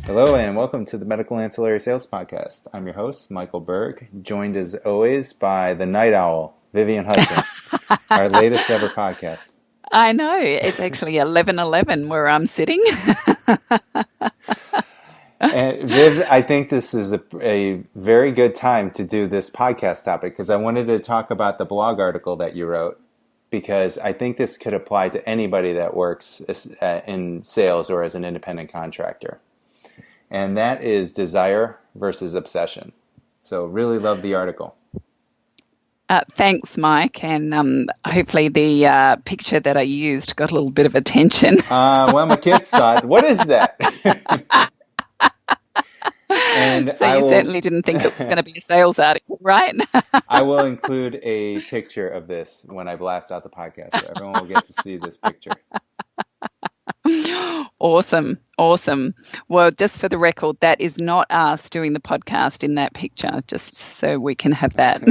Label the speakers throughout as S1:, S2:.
S1: Hello and welcome to the Medical Ancillary Sales Podcast. I'm your host, Michael Berg, joined as always by the night owl, Vivian Hudson, our latest ever podcast.
S2: I know. It's actually 11:11 where I'm sitting.
S1: And Viv, I think this is a very good time to do this podcast topic because I wanted to talk about the blog article that you wrote because I think this could apply to anybody that works in sales or as an independent contractor. And that is desire versus obsession. So really love the article.
S2: Thanks, Mike. And hopefully the picture that I used got a little bit of attention.
S1: Well, my kids saw it. What is that? And
S2: So you certainly didn't think it was going to be a sales article, right?
S1: I will include a picture of this when I blast out the podcast, so everyone will get to see this picture.
S2: Awesome. Awesome. Well, just for the record, that is not us doing the podcast in that picture, just so we can have that.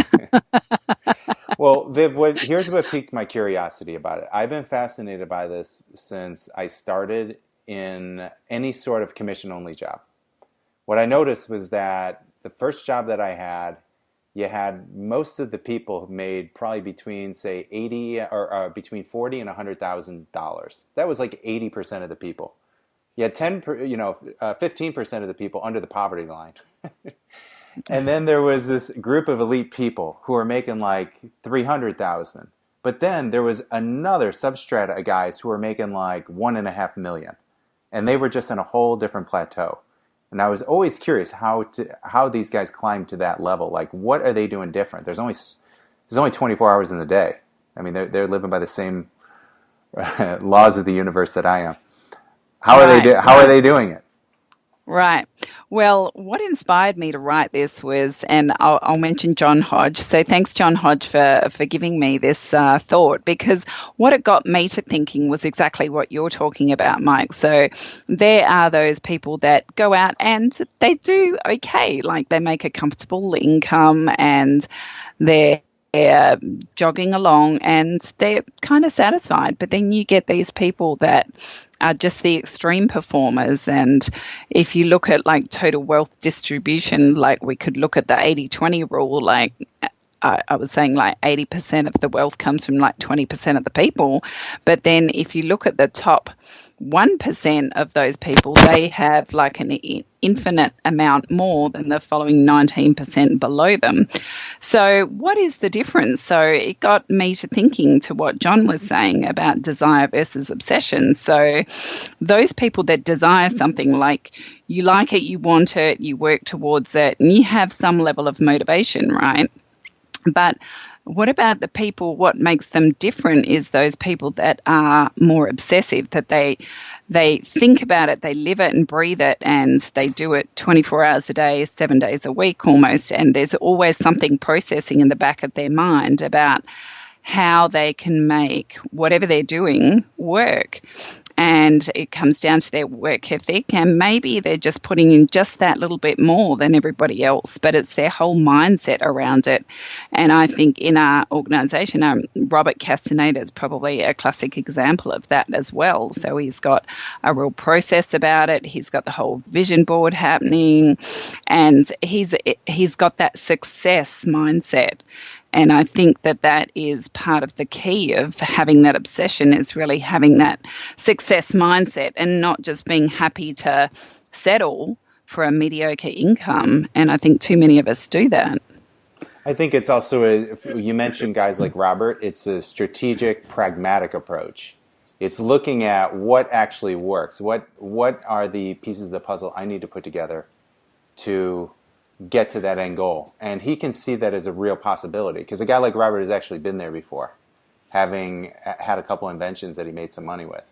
S1: Well, Viv, here's what piqued my curiosity about it. I've been fascinated by this since I started in any sort of commission-only job. What I noticed was that the first job that I had, you had most of the people made probably between, say, 80 or between 40 and $100,000. That was like 80% of the people. You had 15% of the people under the poverty line. And then there was this group of elite people who were making like 300,000. But then there was another substrata of guys who were making like 1.5 million. And they were just in a whole different plateau. And I was always curious how these guys climbed to that level. Like, what are they doing different? There's only 24 hours in the day. I mean, they're living by the same laws of the universe that I am. How are they doing it?
S2: Right. Well, what inspired me to write this was, and I'll mention John Hodge. So thanks, John Hodge, for giving me this thought, because what it got me to thinking was exactly what you're talking about, Mike. So there are those people that go out and they do okay, like they make a comfortable income and they're jogging along and they're kind of satisfied. But then you get these people that are just the extreme performers. And if you look at like total wealth distribution, like we could look at the 80-20 rule, like I was saying like 80% of the wealth comes from like 20% of the people. But then if you look at the top 1% of those people, they have like an infinite amount more than the following 19% below them. So what is the difference? So it got me to thinking to what John was saying about desire versus obsession. So those people that desire something, like you like it, you want it, you work towards it, and you have some level of motivation, right? But what about the people, what makes them different is those people that are more obsessive, that they think about it, they live it and breathe it, and they do it 24 hours a day, 7 days a week almost, and there's always something processing in the back of their mind about how they can make whatever they're doing work. And it comes down to their work ethic, and maybe they're just putting in just that little bit more than everybody else, but it's their whole mindset around it. And I think in our organisation, Robert Castaneda is probably a classic example of that as well. So he's got a real process about it. He's got the whole vision board happening, and he's got that success mindset. And I think that is part of the key of having that obsession, is really having that success mindset and not just being happy to settle for a mediocre income. And I think too many of us do that.
S1: I think it's also, you mentioned guys like Robert, it's a strategic, pragmatic approach. It's looking at what actually works. What are the pieces of the puzzle I need to put together to get to that end goal? And he can see that as a real possibility, because a guy like Robert has actually been there before, having had a couple inventions that he made some money with.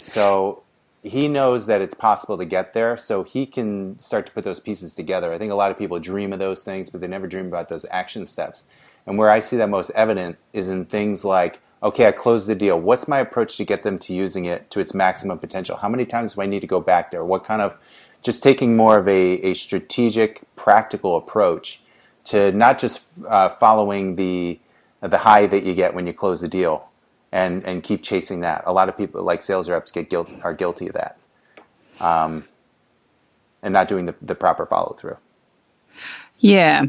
S1: So he knows that it's possible to get there, so he can start to put those pieces together. I think a lot of people dream of those things, but they never dream about those action steps. And where I see that most evident is in things like, okay, I closed the deal. What's my approach to get them to using it to its maximum potential? How many times do I need to go back there? What kind of, just taking more of a strategic, practical approach to not just following the high that you get when you close the deal and keep chasing that. A lot of people, like sales reps, are guilty of that. and not doing the proper follow through.
S2: Yeah,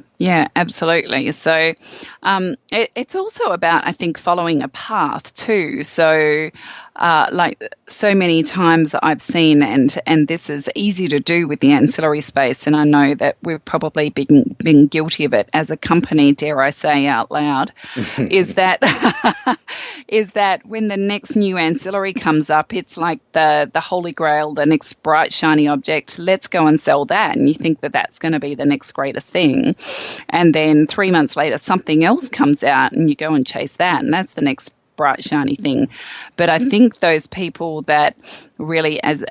S2: absolutely. So it's also about, I think, following a path too. So, like so many times I've seen, and this is easy to do with the ancillary space, and I know that we've probably been guilty of it as a company, dare I say out loud, is that is that when the next new ancillary comes up, it's like the holy grail, the next bright shiny object. Let's go and sell that, and you think that that's going to be the next greatest thing, and then 3 months later something else comes out, and you go and chase that, and that's the next bright shiny thing. But I think those people that really, as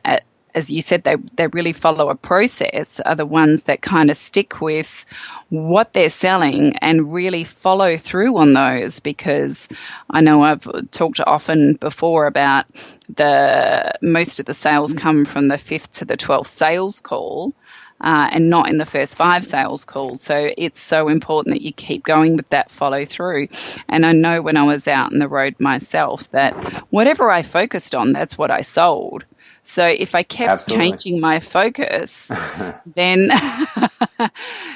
S2: you said, they really follow a process are the ones that kind of stick with what they're selling and really follow through on those, because I know I've talked often before about most of the sales come from the 5th to the 12th sales call. And not in the first 5 sales calls. So it's so important that you keep going with that follow through. And I know when I was out on the road myself that whatever I focused on, that's what I sold. So if I kept
S1: Absolutely.
S2: changing my focus, then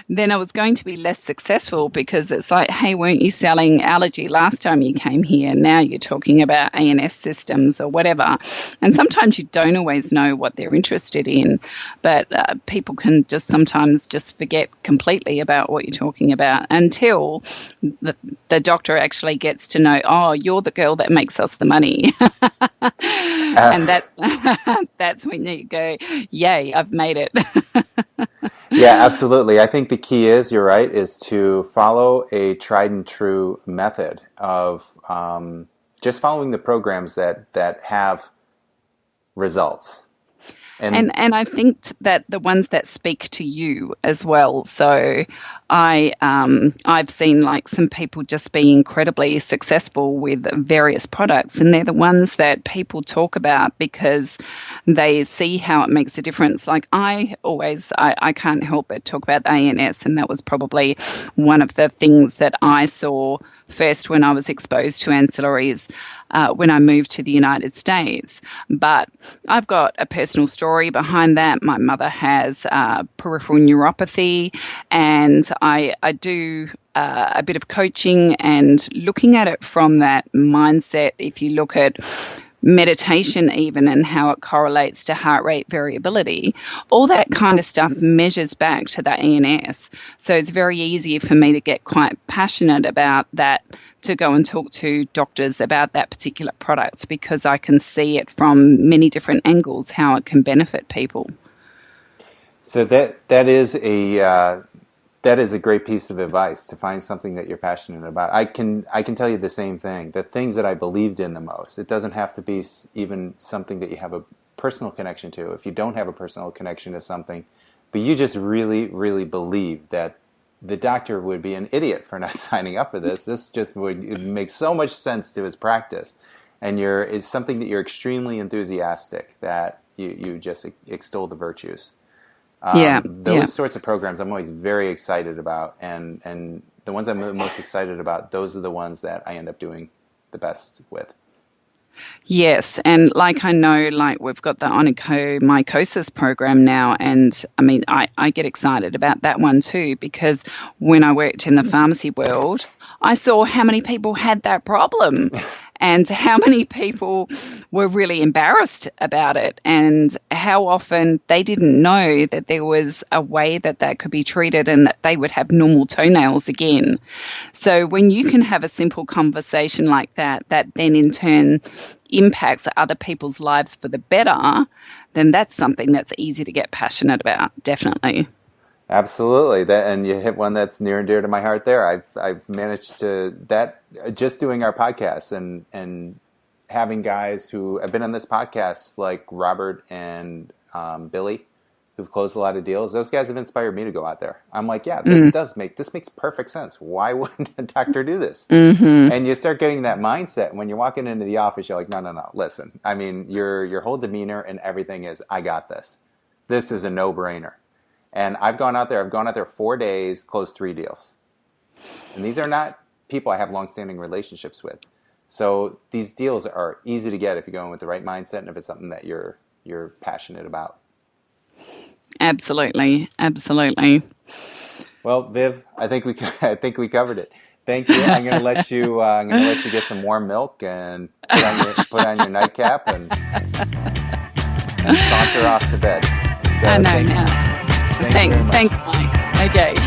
S2: then I was going to be less successful, because it's like, hey, weren't you selling allergy last time you came here? Now you're talking about ANS systems or whatever. And sometimes you don't always know what they're interested in, but people can just sometimes just forget completely about what you're talking about until the doctor actually gets to know, oh, you're the girl that makes us the money. And that's when you go, yay, I've made it.
S1: Yeah, absolutely. I think the key is, you're right, is to follow a tried and true method of just following the programs that have results.
S2: And I think that the ones that speak to you as well. So I've seen like some people just be incredibly successful with various products, and they're the ones that people talk about because they see how it makes a difference. Like I can't help but talk about ANS, and that was probably one of the things that I saw first when I was exposed to ancillaries when I moved to the United States. But I've got a personal story behind that. My mother has peripheral neuropathy, and I do a bit of coaching and looking at it from that mindset. If you look at meditation even and how it correlates to heart rate variability, all that kind of stuff measures back to the ANS. So it's very easy for me to get quite passionate about that, to go and talk to doctors about that particular product, because I can see it from many different angles how it can benefit people.
S1: So that is a great piece of advice, to find something that you're passionate about. I can tell you the same thing. The things that I believed in the most. It doesn't have to be even something that you have a personal connection to. If you don't have a personal connection to something, but you just really, really believe that the doctor would be an idiot for not signing up for this. This just would make so much sense to his practice, and it's something that you're extremely enthusiastic that you just extol the virtues. Those sorts of programs I'm always very excited about, and the ones I'm most excited about, those are the ones that I end up doing the best with.
S2: Yes, and like I know, like we've got the onychomycosis program now, and I mean, I get excited about that one too, because when I worked in the pharmacy world, I saw how many people had that problem and how many people were really embarrassed about it, and how often they didn't know that there was a way that could be treated and that they would have normal toenails again. So when you can have a simple conversation like that then in turn impacts other people's lives for the better, then that's something that's easy to get passionate about, definitely.
S1: Absolutely, and you hit one that's near and dear to my heart there. I've managed to, that just doing our podcasts and having guys who have been on this podcast like Robert and Billy, who've closed a lot of deals. Those guys have inspired me to go out there. I'm like, yeah, this makes perfect sense. Why wouldn't a doctor do this?
S2: Mm-hmm.
S1: And you start getting that mindset when you're walking into the office. You're like, no, listen. I mean, your whole demeanor and everything is, I got this. This is a no-brainer. And I've gone out there 4 days, closed 3 deals. And these are not people I have long-standing relationships with. So these deals are easy to get if you go in with the right mindset and if it's something that you're passionate about.
S2: Absolutely, absolutely.
S1: Well, Viv, I think we covered it. Thank you. I'm going to let you. I'm going to let you get some warm milk and put on your nightcap and saunter off to bed.
S2: I
S1: So
S2: know now.
S1: thank you very much.
S2: Thanks, Mike. Okay.